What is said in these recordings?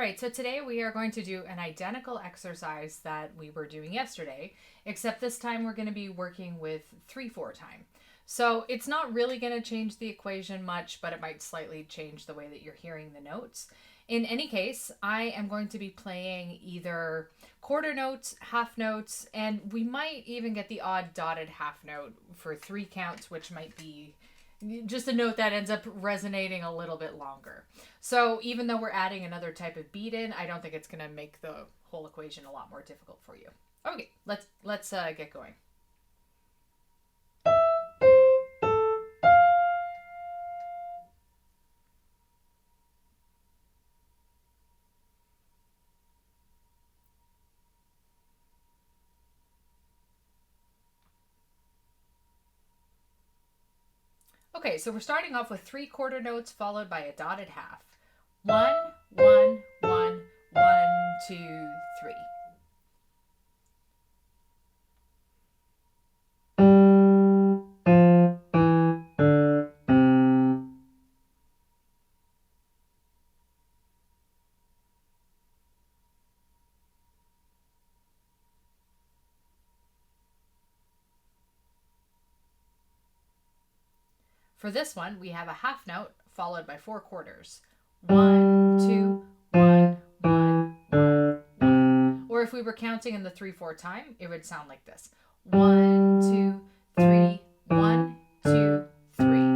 right, so today we are going to do an identical exercise that we were doing yesterday, except this time we're going to be working with 3/4 time. So it's not really going to change the equation much, but it might slightly change the way that you're hearing the notes. In any case, I am going to be playing either quarter notes, half notes, and we might even get the odd dotted half note for 3 counts, which might be just a note that ends up resonating a little bit longer. So even though we're adding another type of beat in, I don't think it's going to make the whole equation a lot more difficult for you. Okay, let's get going. Okay, so we're starting off with 3 quarter notes followed by a dotted half. 1, 1, 1, 1, 2, 3. For this one, we have a half note followed by 4 quarters. 1, 2, 1, 1, 1, 1. Or if we were counting in the 3/4 time, it would sound like this. 1, 2, 3, 1, 2, 3.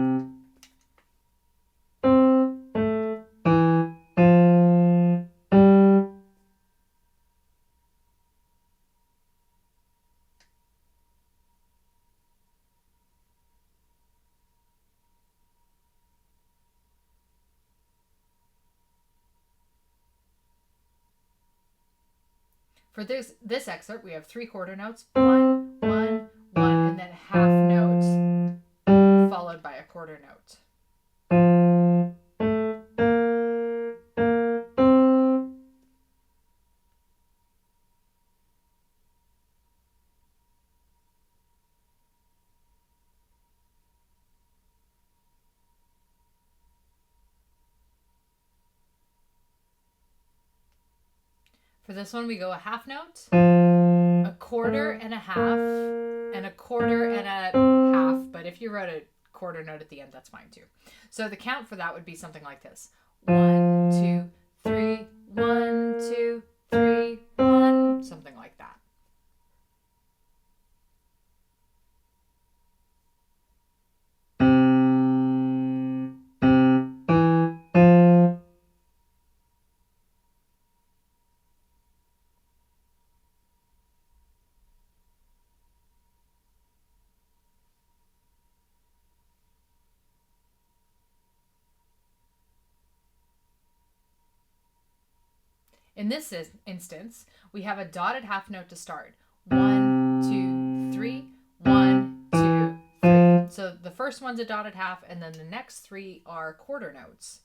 For this excerpt, we have 3 quarter notes, 1, 1, 1, and then half notes followed by a quarter note. For this one, we go a half note, a quarter and a half, and a quarter and a half. But if you wrote a quarter note at the end, that's fine too. So the count for that would be something like this. 1, 2, 3, 1, 2, 3, 1, something like that. In this instance, we have a dotted half note to start. 1, 2, 3, 1, 2, 3. So the first one's a dotted half, and then the next 3 are quarter notes.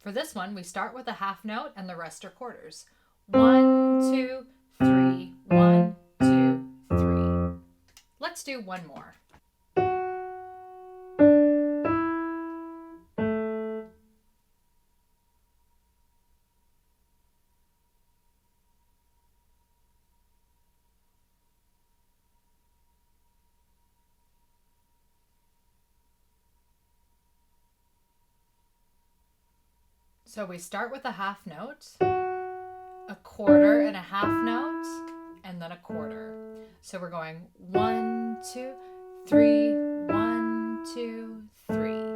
For this one, we start with a half note and the rest are quarters. 1, 2, 3, 1, 2, 3. Let's do one more. So we start with a half note, a quarter and a half note, and then a quarter. So we're going 1, 2, 3, 1, 2, 3.